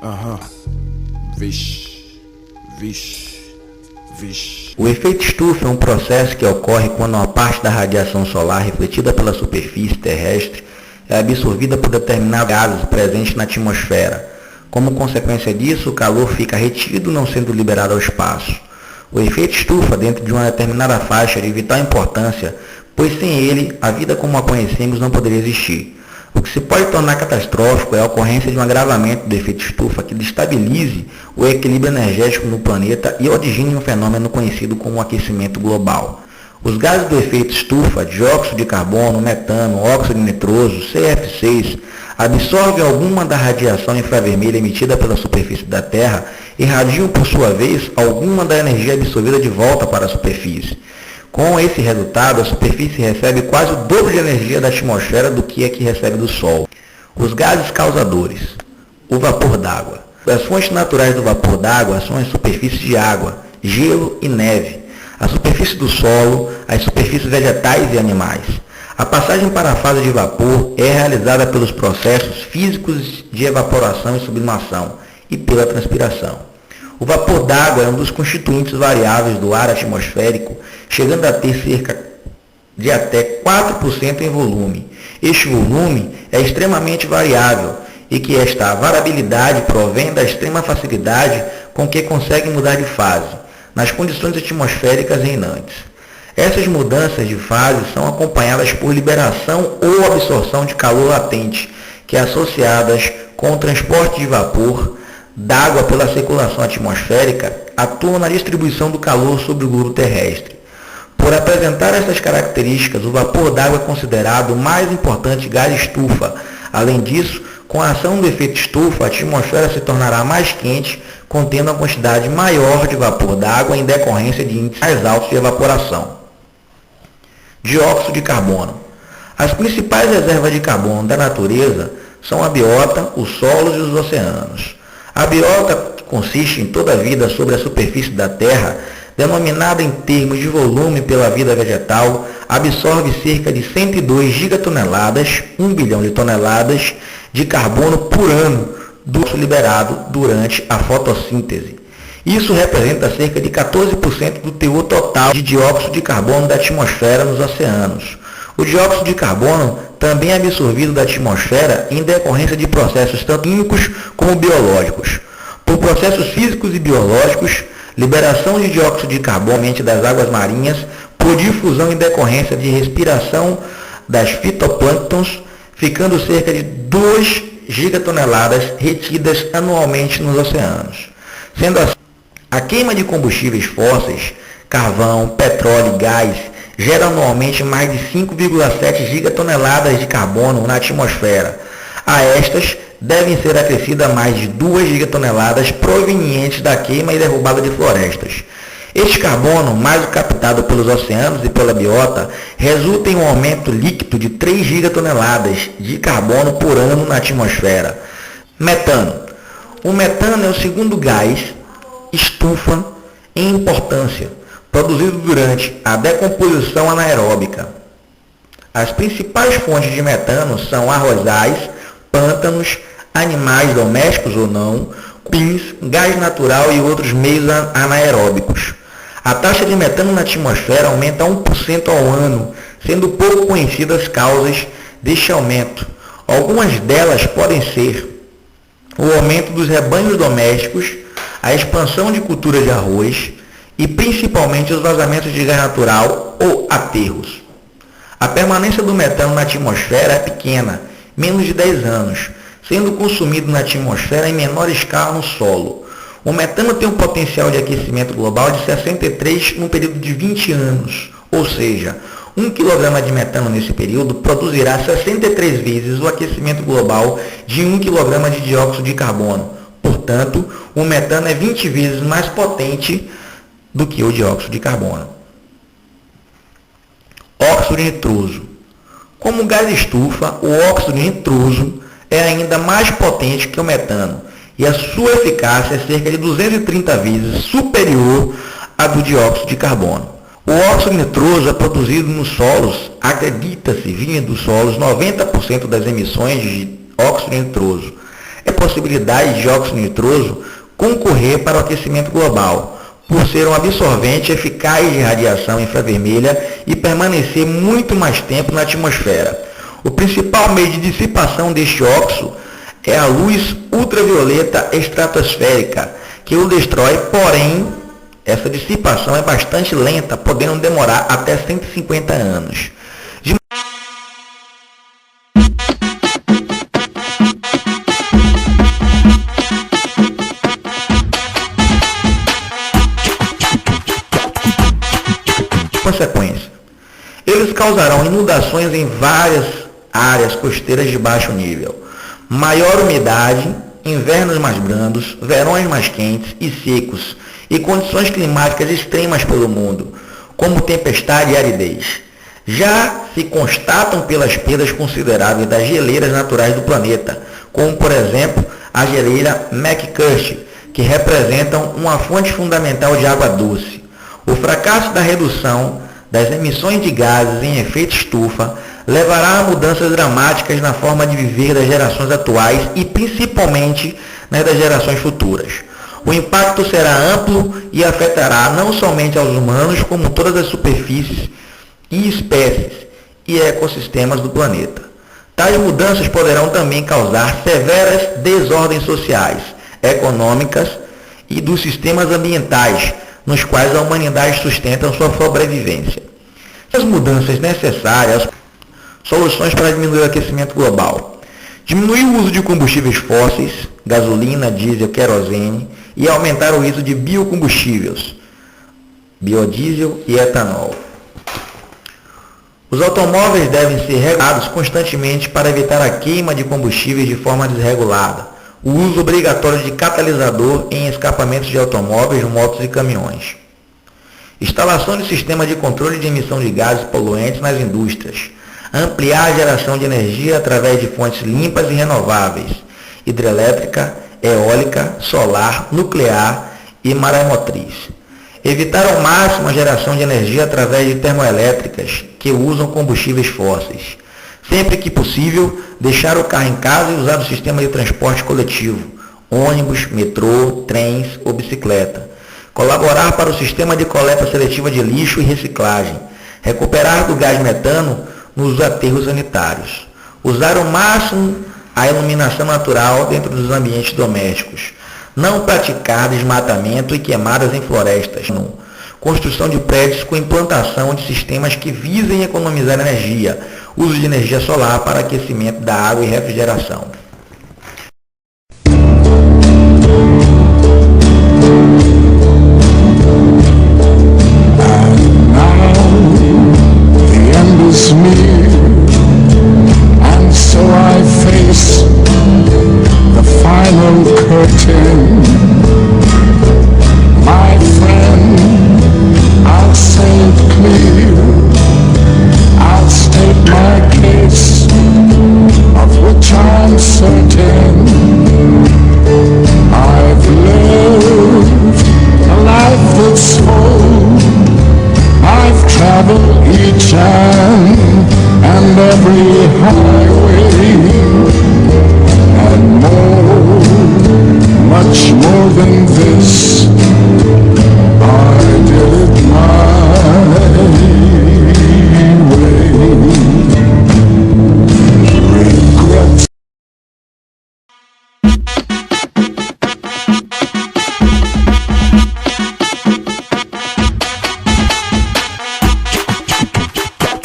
Aham. Vixe. Vixe. Vixe. O efeito estufa é um processo que ocorre quando uma parte da radiação solar refletida pela superfície terrestre é absorvida por determinados gases presentes na atmosfera. Como consequência disso, o calor fica retido, não sendo liberado ao espaço. O efeito estufa, dentro de uma determinada faixa, é de vital importância, pois sem ele, a vida como a conhecemos não poderia existir. O que se pode tornar catastrófico é a ocorrência de um agravamento do efeito estufa que destabilize o equilíbrio energético no planeta e origine um fenômeno conhecido como aquecimento global. Os gases do efeito estufa, dióxido de carbono, metano, óxido nitroso, CF6, absorvem alguma da radiação infravermelha emitida pela superfície da Terra e irradiam, por sua vez, alguma da energia absorvida de volta para a superfície. Com esse resultado, a superfície recebe quase o dobro de energia da atmosfera do que a que recebe do Sol. Os gases causadores. O vapor d'água. As fontes naturais do vapor d'água são as superfícies de água, gelo e neve, a superfície do solo, as superfícies vegetais e animais. A passagem para a fase de vapor é realizada pelos processos físicos de evaporação e sublimação e pela transpiração. O vapor d'água é um dos constituintes variáveis do ar atmosférico, chegando a ter cerca de até 4% em volume. Este volume é extremamente variável e que esta variabilidade provém da extrema facilidade com que consegue mudar de fase, nas condições atmosféricas reinantes. Essas mudanças de fase são acompanhadas por liberação ou absorção de calor latente, que associadas com o transporte de vapor d'água pela circulação atmosférica, atuam na distribuição do calor sobre o globo terrestre. Por apresentar essas características, o vapor d'água é considerado o mais importante gás estufa. Além disso, com a ação do efeito estufa, a atmosfera se tornará mais quente, contendo uma quantidade maior de vapor d'água em decorrência de índices mais altos de evaporação. Dióxido de carbono. As principais reservas de carbono da natureza são a biota, os solos e os oceanos. A biota, que consiste em toda a vida sobre a superfície da Terra, denominada em termos de volume pela vida vegetal, absorve cerca de 102 gigatoneladas, 1 bilhão de toneladas, de carbono por ano do liberado durante a fotossíntese. Isso representa cerca de 14% do teor total de dióxido de carbono da atmosfera nos oceanos. O dióxido de carbono também é absorvido da atmosfera em decorrência de processos tanto químicos como biológicos. Por processos físicos e biológicos, liberação de dióxido de carbono das águas marinhas, por difusão em decorrência de respiração das fitoplânctons, ficando cerca de 2 gigatoneladas retidas anualmente nos oceanos. Sendo assim, a queima de combustíveis fósseis, carvão, petróleo e gás gera anualmente mais de 5,7 gigatoneladas de carbono na atmosfera. A estas devem ser acrescidas mais de 2 gigatoneladas provenientes da queima e derrubada de florestas. Este carbono, mais o captado pelos oceanos e pela biota, resulta em um aumento líquido de 3 gigatoneladas de carbono por ano na atmosfera. Metano. O metano é o segundo gás estufa em importância, produzido durante a decomposição anaeróbica. As principais fontes de metano são arrozais, pântanos, animais domésticos ou não, cupins, gás natural e outros meios anaeróbicos. A taxa de metano na atmosfera aumenta 1% ao ano, sendo pouco conhecidas as causas deste aumento. Algumas delas podem ser o aumento dos rebanhos domésticos, a expansão de cultura de arroz e principalmente os vazamentos de gás natural ou aterros. A permanência do metano na atmosfera é pequena, menos de 10 anos, sendo consumido na atmosfera em menor escala no solo. O metano tem um potencial de aquecimento global de 63 no período de 20 anos, ou seja, 1 kg de metano nesse período produzirá 63 vezes o aquecimento global de 1 kg de dióxido de carbono. Portanto, o metano é 20 vezes mais potente do que o dióxido de carbono. Óxido nitroso. Como gás estufa, o óxido nitroso é ainda mais potente que o metano e a sua eficácia é cerca de 230 vezes superior à do dióxido de carbono. O óxido nitroso é produzido nos solos, acredita-se vinha dos solos 90% das emissões de óxido nitroso. é a possibilidade de dióxido nitroso concorrer para o aquecimento global, por ser um absorvente eficaz de radiação infravermelha e permanecer muito mais tempo na atmosfera. O principal meio de dissipação deste óxido é a luz ultravioleta estratosférica, que o destrói, porém, essa dissipação é bastante lenta, podendo demorar até 150 anos. Consequência, eles causarão inundações em várias áreas costeiras de baixo nível, maior umidade, invernos mais brandos, verões mais quentes e secos e condições climáticas extremas pelo mundo, como tempestade e aridez. Já se constatam pelas perdas consideráveis das geleiras naturais do planeta, como por exemplo a geleira McCurdy, que representam uma fonte fundamental de água doce. O fracasso da redução das emissões de gases em efeito estufa levará a mudanças dramáticas na forma de viver das gerações atuais e principalmente nas das gerações futuras. O impacto será amplo e afetará não somente aos humanos, como todas as superfícies e espécies e ecossistemas do planeta. Tais mudanças poderão também causar severas desordens sociais, econômicas e dos sistemas ambientais, nos quais a humanidade sustenta sua sobrevivência. As mudanças necessárias, soluções para diminuir o aquecimento global. Diminuir o uso de combustíveis fósseis, gasolina, diesel, querosene, e aumentar o uso de biocombustíveis, biodiesel e etanol. Os automóveis devem ser regulados constantemente para evitar a queima de combustíveis de forma desregulada. O uso obrigatório de catalisador em escapamentos de automóveis, motos e caminhões. Instalação de sistema de controle de emissão de gases poluentes nas indústrias. Ampliar a geração de energia através de fontes limpas e renováveis, hidrelétrica, eólica, solar, nuclear e maremotriz. Evitar ao máximo a geração de energia através de termoelétricas que usam combustíveis fósseis. Sempre que possível, deixar o carro em casa e usar o sistema de transporte coletivo, ônibus, metrô, trens ou bicicleta. Colaborar para o sistema de coleta seletiva de lixo e reciclagem. Recuperar do gás metano nos aterros sanitários. Usar ao máximo a iluminação natural dentro dos ambientes domésticos. Não praticar desmatamento e queimadas em florestas. Construção de prédios com implantação de sistemas que visem economizar energia. Uso de energia solar para aquecimento da água e refrigeração.